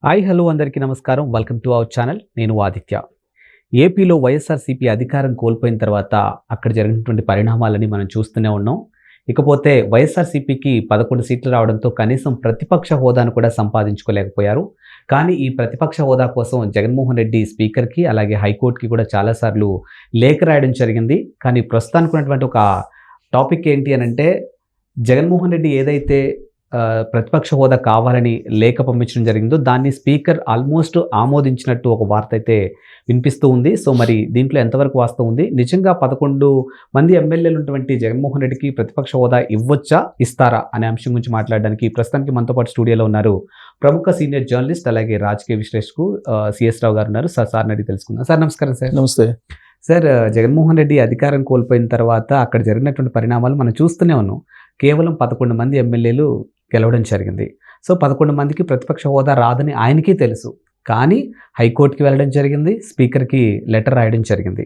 Hi hello అందరికీ నమస్కారం. Welcome to our channel. నేను ఆదిత్య. ఏపీలో వైఎస్ఆర్సీపీ అధికారం కోల్పోయిన తర్వాత అక్కడ జరిగినటువంటి పరిణామాలని మనం చూస్తూనే ఉన్నాం. ఇకపోతే వైఎస్ఆర్సీపీకి 11 సీట్లు రావడంతో కనీసం ప్రతిపక్ష హోదాను కూడా సంపాదించుకోలేకపోయారు. కానీ ఈ ప్రతిపక్ష హోదా కోసం జగన్మోహన్ రెడ్డి స్పీకర్‌కి అలాగే హైకోర్టుకి కూడా చాలా సార్లు లేఖ రాయడం జరిగింది. కానీ ప్రస్తుతానికి ఉన్నటువంటి ఒక టాపిక్ ఏంటి అనంటే జగన్మోహన్ రెడ్డి ఏదైతే ప్రతిపక్ష హోదా కావాలని లేఖ పంపించడం జరిగిందో దాన్ని స్పీకర్ ఆల్మోస్ట్ ఆమోదించినట్టు ఒక వార్త అయితే వినిపిస్తూ ఉంది. సో మరి దీంట్లో ఎంతవరకు వాస్తవం ఉంది? నిజంగా 11 మంది ఎమ్మెల్యేలు ఉన్నటువంటి జగన్మోహన్ రెడ్డికి ప్రతిపక్ష హోదా ఇవ్వొచ్చా, ఇస్తారా అనే అంశం గురించి మాట్లాడడానికి ప్రస్తుతానికి మనతో పాటు స్టూడియోలో ఉన్నారు ప్రముఖ సీనియర్ జర్నలిస్ట్ అలాగే రాజకీయ విశ్లేషకు సిఎస్ రావు గారు ఉన్నారు. సార్ని అడిగి తెలుసుకుందాం. సార్ నమస్కారం. సార్ నమస్తే. సార్, జగన్మోహన్ రెడ్డి అధికారం కోల్పోయిన తర్వాత అక్కడ జరిగినటువంటి పరిణామాలు మనం చూస్తూనే ఉన్నాం. కేవలం 11 మంది ఎమ్మెల్యేలు గెలవడం జరిగింది. సో 11 మందికి ప్రతిపక్ష హోదా రాదని ఆయనకి తెలుసు. కానీ హైకోర్టుకి వెళ్ళడం జరిగింది, స్పీకర్కి లెటర్ రాయడం జరిగింది.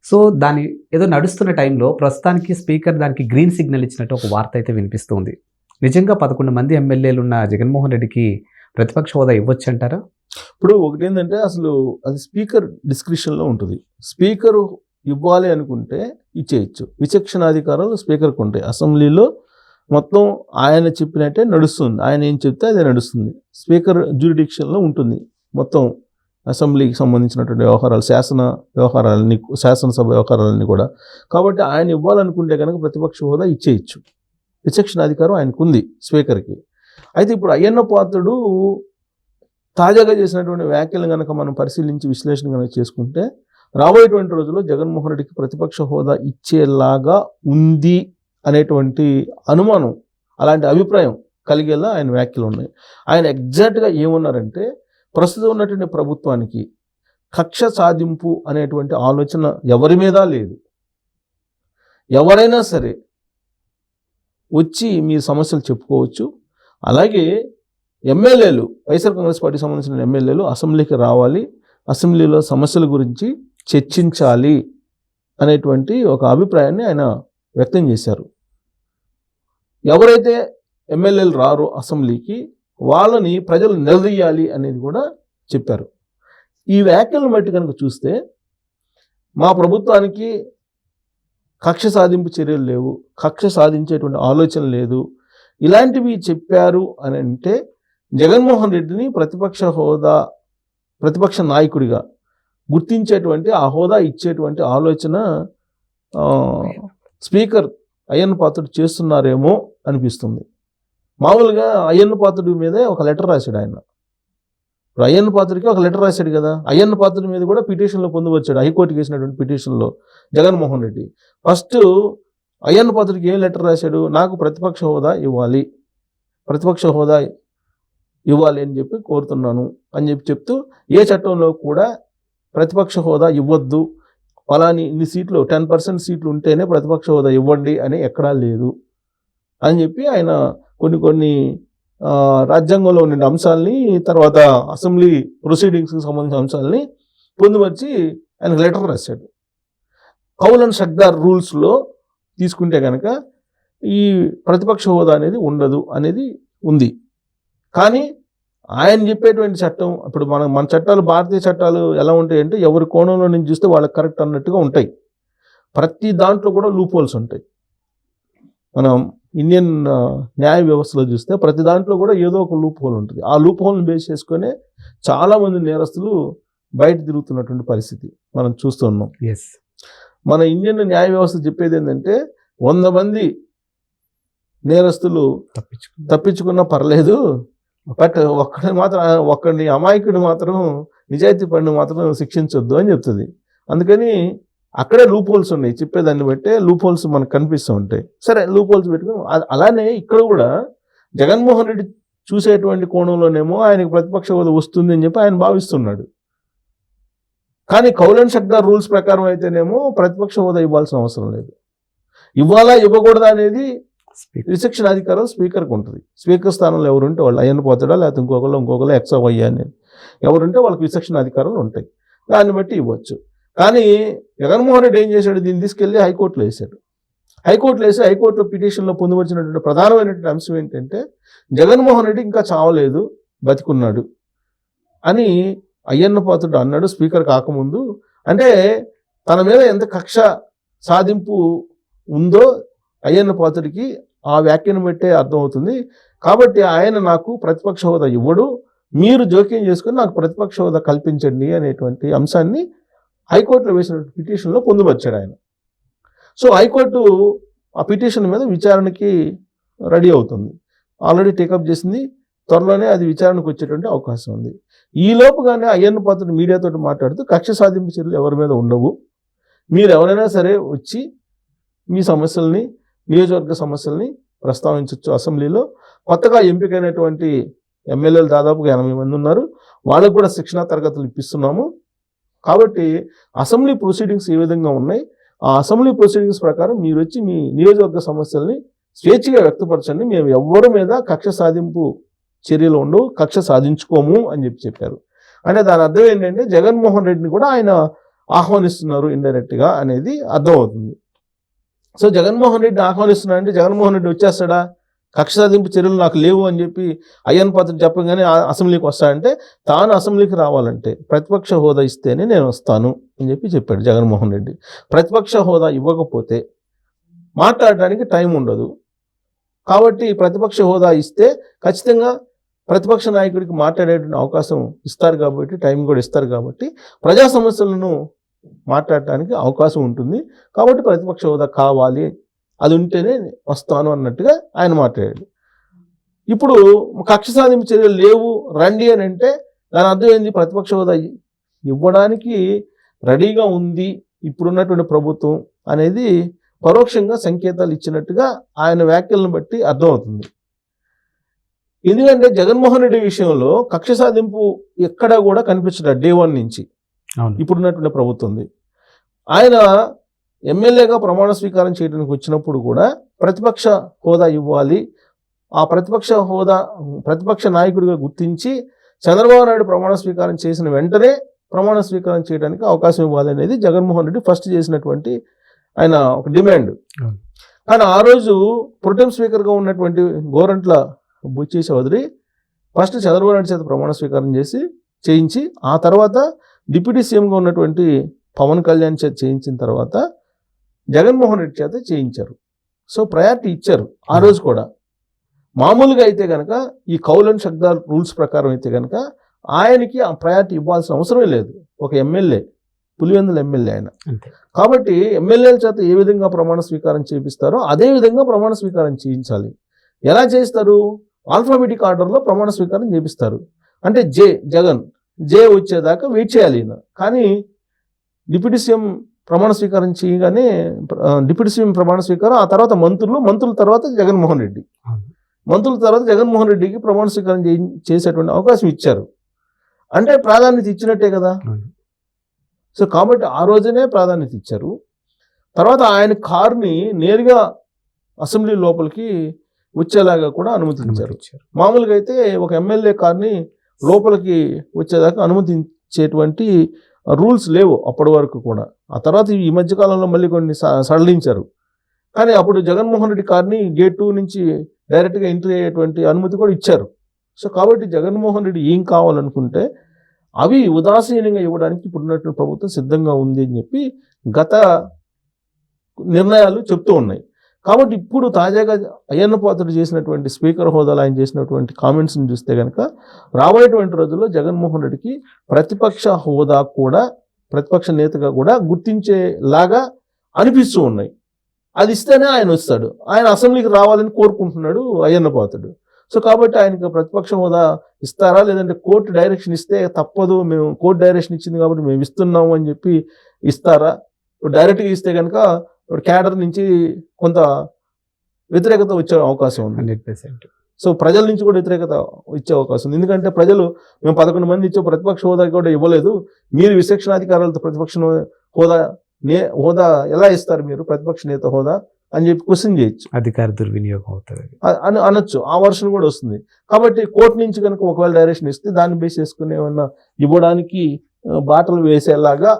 సో దాని ఏదో నడుస్తున్న టైంలో ప్రస్తుతానికి స్పీకర్ దానికి గ్రీన్ సిగ్నల్ ఇచ్చినట్టు ఒక వార్త అయితే వినిపిస్తుంది. నిజంగా 11 మంది ఎమ్మెల్యేలు ఉన్న జగన్మోహన్ రెడ్డికి ప్రతిపక్ష హోదా ఇవ్వచ్చు అంటారా? ఇప్పుడు ఒకటి ఏంటంటే అసలు అది స్పీకర్ డిస్క్రిప్షన్లో ఉంటుంది. స్పీకరు ఇవ్వాలి అనుకుంటే ఇచ్చేయచ్చు. విచక్షణాధికారాలు స్పీకర్కి ఉంటాయి. అసెంబ్లీలో మొత్తం ఆయన చెప్పినట్టే నడుస్తుంది. ఆయన ఏం చెప్తే అదే నడుస్తుంది. స్పీకర్ జ్యూరిడిక్షన్లో ఉంటుంది మొత్తం అసెంబ్లీకి సంబంధించినటువంటి వ్యవహారాలు, శాసనసభ వ్యవహారాలన్నీ కూడా. కాబట్టి ఆయన ఇవ్వాలనుకుంటే కనుక ప్రతిపక్ష హోదా ఇచ్చేయచ్చు. విచక్షణాధికారం ఆయనకు ఉంది స్పీకర్కి. అయితే ఇప్పుడు అయ్యన్న పాత్రుడు తాజాగా చేసినటువంటి వ్యాఖ్యలు కనుక మనం పరిశీలించి విశ్లేషణ కనుక చేసుకుంటే రాబోయేటువంటి రోజుల్లో జగన్మోహన్ రెడ్డికి ప్రతిపక్ష హోదా ఇచ్చేలాగా ఉంది అనేటువంటి అనుమానం, అలాంటి అభిప్రాయం కలిగేలా ఆయన వ్యాఖ్యలు ఉన్నాయి. ఆయన ఎగ్జాక్ట్గా ఏమన్నారంటే ప్రస్తుతం ఉన్నటువంటి ప్రభుత్వానికి కక్ష సాధింపు అనేటువంటి ఆలోచన ఎవరి మీద లేదు. ఎవరైనా సరే వచ్చి మీ సమస్యలు చెప్పుకోవచ్చు. అలాగే ఎమ్మెల్యేలు, వైఎస్ఆర్ కాంగ్రెస్ పార్టీకి సంబంధించిన ఎమ్మెల్యేలు అసెంబ్లీకి రావాలి, అసెంబ్లీలో సమస్యల గురించి చర్చించాలి అనేటువంటి ఒక అభిప్రాయాన్ని ఆయన వ్యక్తం చేశారు. ఎవరైతే ఎమ్మెల్యేలు రారో అసెంబ్లీకి వాళ్ళని ప్రజలు నిలదీయాలి అనేది కూడా చెప్పారు. ఈ వ్యాఖ్యలను బట్టి కనుక చూస్తే మా ప్రభుత్వానికి కక్ష సాధింపు చర్యలు లేవు, కక్ష సాధించేటువంటి ఆలోచన లేదు, ఇలాంటివి చెప్పారు అని అంటే జగన్మోహన్ రెడ్డిని ప్రతిపక్ష నాయకుడిగా గుర్తించేటువంటి, ఆ హోదా ఇచ్చేటువంటి ఆలోచన స్పీకర్ అయ్యన్న పాత్రుడు చేస్తున్నారేమో అనిపిస్తుంది. మామూలుగా అయ్యన్న పాత్రుడి మీదే ఒక లెటర్ రాశాడు ఆయన. ఇప్పుడు అయ్యన్న పాత్రుడికి ఒక లెటర్ రాశాడు కదా. అయ్యన్న పాత్రుడి మీద కూడా పిటిషన్లో పొందుపరిచాడు, హైకోర్టుకి వేసినటువంటి పిటిషన్లో జగన్మోహన్ రెడ్డి. ఫస్ట్ అయ్యన్న పాత్రుడికి ఏం లెటర్ రాశాడు? నాకు ప్రతిపక్ష హోదా ఇవ్వాలి అని చెప్పి కోరుతున్నాను అని చెప్తూ ఏ చట్టంలో కూడా ప్రతిపక్ష హోదా ఇవ్వద్దు, ఫలాని ఇన్ని సీట్లు 10% సీట్లు ఉంటేనే ప్రతిపక్ష హోదా ఇవ్వండి అని ఎక్కడా లేదు అని చెప్పి ఆయన కొన్ని రాజ్యాంగంలో ఉన్న అంశాలని, తర్వాత అసెంబ్లీ ప్రొసీడింగ్స్కి సంబంధించిన అంశాలని పొందుపరిచి ఆయన లెటర్ రాశాడు. కౌల్ అండ్ షక్దార్ రూల్స్లో తీసుకుంటే కనుక ఈ ప్రతిపక్ష హోదా అనేది ఉండదు అనేది ఉంది. కానీ ఆయన చెప్పేటువంటి చట్టం, ఇప్పుడు మన చట్టాలు, భారతీయ చట్టాలు ఎలా ఉంటాయంటే ఎవరి కోణంలో నుంచి చూస్తే వాళ్ళకి కరెక్ట్ అన్నట్టుగా ఉంటాయి. ప్రతి దాంట్లో కూడా లూప్ హోల్స్ ఉంటాయి. మనం ఇండియన్ న్యాయ వ్యవస్థలో చూస్తే ప్రతి దాంట్లో కూడా ఏదో ఒక లూప్ హోల్ ఉంటుంది. ఆ లూప్ హోల్ని బేస్ చేసుకునే చాలామంది నేరస్తులు బయట తిరుగుతున్నటువంటి పరిస్థితి మనం చూస్తున్నాం. మన ఇండియన్ న్యాయ వ్యవస్థ చెప్పేది ఏంటంటే 100 మంది నేరస్తులు తప్పించుకున్నా పర్లేదు, బట్ ఒక్కడిని అమాయకుడు మాత్రం, నిజాయితీ పడిని మాత్రం శిక్షించొద్దు అని చెప్తుంది. అందుకని అక్కడే లూప్ హోల్స్ ఉన్నాయి. చెప్పేదాన్ని బట్టే లూప్ హోల్స్ మనకు కనిపిస్తూ ఉంటాయి. సరే, లూప్ హోల్స్ పెట్టుకుని అలానే ఇక్కడ కూడా జగన్మోహన్ రెడ్డి చూసేటువంటి కోణంలోనేమో ఆయనకు ప్రతిపక్ష హోదా వస్తుంది అని చెప్పి ఆయన భావిస్తున్నాడు. కానీ కౌల్ అండ్ షక్దార్ రూల్స్ ప్రకారం అయితేనేమో ప్రతిపక్ష హోదా ఇవ్వాల్సిన అవసరం లేదు. ఇవ్వాలా ఇవ్వకూడదా అనేది విచక్షణాధికారం స్పీకర్కి ఉంటుంది. స్పీకర్ స్థానంలో ఎవరుంటే వాళ్ళు అయ్యన్న పోతాడా, లేకపోతే ఇంకొకళ్ళు ఎక్సా వయ్యా అనేది ఎవరుంటే వాళ్ళకి విచక్షణాధికారాలు ఉంటాయి. దాన్ని బట్టి ఇవ్వచ్చు. కానీ జగన్మోహన్ రెడ్డి ఏం చేశాడు? దీన్ని తీసుకెళ్ళి హైకోర్టులో వేశాడు. హైకోర్టులో పిటిషన్లో పొందుపరిచినటువంటి ప్రధానమైనటువంటి అంశం ఏంటంటే జగన్మోహన్ రెడ్డి ఇంకా చావలేదు, బతికున్నాడు. అని అయ్యన్న పాత్రుడు అన్నాడు స్పీకర్ కాకముందు. అంటే తన మీద ఎంత కక్ష సాధింపు ఉందో అయ్యన్న పాత్రుడికి ఆ వ్యాఖ్యను బట్టే అర్థమవుతుంది. కాబట్టి ఆయన నాకు ప్రతిపక్ష హోదా ఇవ్వడు, మీరు జోక్యం చేసుకుని నాకు ప్రతిపక్ష హోదా కల్పించండి అనేటువంటి అంశాన్ని హైకోర్టులో వేసిన పిటిషన్లో పొందుపరిచాడు ఆయన. సో హైకోర్టు ఆ పిటిషన్ మీద విచారణకి రెడీ అవుతుంది, ఆల్రెడీ టేకప్ చేసింది. త్వరలోనే అది విచారణకు వచ్చేటువంటి అవకాశం ఉంది. ఈ లోపుగానే అయ్యన్న పాత్రుడు మీడియాతో మాట్లాడుతూ కక్ష సాధింపు చర్యలు ఎవరి మీద ఉండవు, మీరు ఎవరైనా సరే వచ్చి మీ సమస్యల్ని, నియోజకవర్గ సమస్యల్ని ప్రస్తావించవచ్చు అసెంబ్లీలో. కొత్తగా ఎంపికైనటువంటి ఎమ్మెల్యేలు దాదాపుగా 80 మంది ఉన్నారు, వాళ్ళకు కూడా శిక్షణా తరగతులు ఇప్పిస్తున్నాము. కాబట్టి అసెంబ్లీ ప్రొసీడింగ్స్ ఏ విధంగా ఉన్నాయి, ఆ అసెంబ్లీ ప్రొసీడింగ్స్ ప్రకారం మీరు వచ్చి మీ నియోజకవర్గ సమస్యల్ని స్వేచ్ఛగా వ్యక్తపరచండి, మేము ఎవరి మీద కక్ష సాధింపు చర్యలు ఉండవు, కక్ష సాధించుకోము అని చెప్పారు. అంటే దాని అర్థం ఏంటంటే జగన్మోహన్ రెడ్డిని కూడా ఆయన ఆహ్వానిస్తున్నారు ఇండైరెక్ట్గా అనేది అర్థమవుతుంది. సో జగన్మోహన్ రెడ్డిని ఆహ్వానిస్తున్నారంటే జగన్మోహన్ రెడ్డి వచ్చేస్తాడా, కక్ష సాధింపు చర్యలు నాకు లేవు అని చెప్పి అయ్యన్న పాత్రుడు చెప్పగానే అసెంబ్లీకి వస్తాడంటే, తాను అసెంబ్లీకి రావాలంటే ప్రతిపక్ష హోదా ఇస్తేనే నేను వస్తాను అని చెప్పాడు జగన్మోహన్ రెడ్డి. ప్రతిపక్ష హోదా ఇవ్వకపోతే మాట్లాడడానికి టైం ఉండదు. కాబట్టి ప్రతిపక్ష హోదా ఇస్తే ఖచ్చితంగా ప్రతిపక్ష నాయకుడికి మాట్లాడేటువంటి అవకాశం ఇస్తారు, కాబట్టి టైం కూడా ఇస్తారు, కాబట్టి ప్రజా సమస్యలను మాట్లాడటానికి అవకాశం ఉంటుంది. కాబట్టి ప్రతిపక్ష హోదా కావాలి, అది ఉంటేనే వస్తాను అన్నట్టుగా ఆయన మాట్లాడాడు. ఇప్పుడు కక్ష సాధింపు చర్యలు లేవు రండి అని అంటే దాని అర్థం ఏంది, ప్రతిపక్ష హోదా ఇవ్వడానికి రెడీగా ఉంది ఇప్పుడున్నటువంటి ప్రభుత్వం అనేది పరోక్షంగా సంకేతాలు ఇచ్చినట్టుగా ఆయన వ్యాఖ్యలను బట్టి అర్థమవుతుంది. ఎందుకంటే జగన్మోహన్ రెడ్డి విషయంలో కక్ష సాధింపు ఎక్కడా కూడా కనిపించడం డే 1 నుంచి ఇప్పుడున్నటువంటి ప్రభుత్వం. ఆయన ఎమ్మెల్యేగా ప్రమాణ స్వీకారం చేయడానికి వచ్చినప్పుడు కూడా ప్రతిపక్ష హోదా ఇవ్వాలి, ఆ ప్రతిపక్ష నాయకుడిగా గుర్తించి చంద్రబాబు నాయుడు ప్రమాణ స్వీకారం చేసిన వెంటనే ప్రమాణ స్వీకారం చేయడానికి అవకాశం ఇవ్వాలి అనేది జగన్మోహన్ రెడ్డి ఫస్ట్ చేసినటువంటి ఆయన ఒక డిమాండ్. కానీ ఆ రోజు ప్రొటెం స్పీకర్గా ఉన్నటువంటి గోరంట్ల బుచ్చి చౌదరి ఫస్ట్ చంద్రబాబు నాయుడు చేత ప్రమాణ స్వీకారం చేయించి ఆ తర్వాత డిప్యూటీ సీఎంగా ఉన్నటువంటి పవన్ కళ్యాణ్ చేత చేయించిన తర్వాత జగన్మోహన్ రెడ్డి చేత చేయించారు. సో ప్రయారిటీ ఇచ్చారు ఆ రోజు కూడా. మామూలుగా అయితే కనుక ఈ కౌల్ అండ్ షక్దార్ రూల్స్ ప్రకారం అయితే కనుక ఆయనకి ఆ ప్రయారిటీ ఇవ్వాల్సిన అవసరమే లేదు. ఒక ఎమ్మెల్యే, పులివెందుల ఎమ్మెల్యే ఆయన. కాబట్టి ఎమ్మెల్యేల చేత ఏ విధంగా ప్రమాణ స్వీకారం చేపిస్తారో అదే విధంగా ప్రమాణ స్వీకారం చేయించాలి. ఎలా చేస్తారు, ఆల్ఫాబెటిక్ ఆర్డర్లో ప్రమాణ స్వీకారం చేపిస్తారు. అంటే జగన్ వచ్చేదాకా వెయిట్ చేయాలి. కానీ డిప్యూటీ సీఎం ప్రమాణ స్వీకారం చేయగానే డిప్యూటీ సీఎం ప్రమాణ స్వీకారం, ఆ తర్వాత మంత్రుల తర్వాత జగన్మోహన్ రెడ్డి, మంత్రుల తర్వాత జగన్మోహన్ రెడ్డికి ప్రమాణ స్వీకారం చేసేటువంటి అవకాశం ఇచ్చారు. అంటే ప్రాధాన్యత ఇచ్చినట్టే కదా. సో కాబట్టి ఆ రోజునే ప్రాధాన్యత ఇచ్చారు. తర్వాత ఆయన కారుని నేరుగా అసెంబ్లీ లోపలికి వచ్చేలాగా కూడా అనుమతించారు. మామూలుగా అయితే ఒక ఎమ్మెల్యే కార్ని లోపలికి వచ్చేదాకా అనుమతించేటువంటి రూల్స్ లేవు అప్పటి వరకు కూడా. ఆ తర్వాత ఈ మధ్యకాలంలో మళ్ళీ కొన్ని సడలించారు. కానీ అప్పుడు జగన్మోహన్ రెడ్డి కార్ని గేట్ 2 నుంచి డైరెక్ట్గా ఎంట్రీ అయ్యేటువంటి అనుమతి కూడా ఇచ్చారు. సో కాబట్టి జగన్మోహన్ రెడ్డి ఏం కావాలనుకుంటే అవి ఉదాసీనంగా ఇవ్వడానికి ఇప్పుడున్నటువంటి ప్రభుత్వం సిద్ధంగా ఉంది అని చెప్పి గత నిర్ణయాలు చెప్తూ ఉన్నాయి. కాబట్టి ఇప్పుడు తాజాగా అయ్యన్న పాత్రుడు చేసినటువంటి స్పీకర్ హోదాలో ఆయన చేసినటువంటి కామెంట్స్ని చూస్తే కనుక రాబోయేటువంటి రోజుల్లో జగన్మోహన్ రెడ్డికి ప్రతిపక్ష హోదా కూడా, ప్రతిపక్ష నేతగా కూడా గుర్తించేలాగా అనిపిస్తూ ఉన్నాయి. అది ఇస్తేనే ఆయన వస్తాడు. ఆయన అసెంబ్లీకి రావాలని కోరుకుంటున్నాడు అయ్యన్న పాత్రుడు. సో కాబట్టి ఆయనకు ప్రతిపక్ష హోదా ఇస్తారా, లేదంటే కోర్టు డైరెక్షన్ ఇస్తే తప్పదు, మేము కోర్టు డైరెక్షన్ ఇచ్చింది కాబట్టి మేము ఇస్తున్నాము అని చెప్పి ఇస్తారా? డైరెక్ట్గా ఇస్తే కనుక క్యాడర్ నుంచి కొంత వ్యతిరేకత వచ్చే అవకాశం ఉంది. 100%. సో ప్రజల నుంచి కూడా వ్యతిరేకత ఇచ్చే అవకాశం ఉంది. ఎందుకంటే ప్రజలు మేము 11 మంది ఇచ్చే ప్రతిపక్ష హోదా కూడా ఇవ్వలేదు, మీరు విచక్షణాధికారాలతో ప్రతిపక్ష హోదా ఎలా ఇస్తారు మీరు, ప్రతిపక్ష నేత హోదా అని చెప్పి క్వశ్చన్ చేయొచ్చు. అధికార దుర్వినియోగం అవుతుంది అని అనొచ్చు. ఆ వర్షన్ కూడా వస్తుంది. కాబట్టి కోర్టు నుంచి కనుక ఒకవేళ డైరెక్షన్ ఇస్తే దాన్ని బేస్ చేసుకుని ఏమన్నా ఇవ్వడానికి బాటలు వేసేలాగా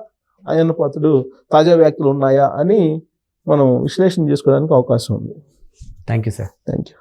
అయ్యన్న పాత్రుడు తాజా వ్యాఖ్యలు ఉన్నాయా అని మనం విశ్లేషణ చేసుకోవడానికి అవకాశం ఉంది. Thank you sir. Thank you.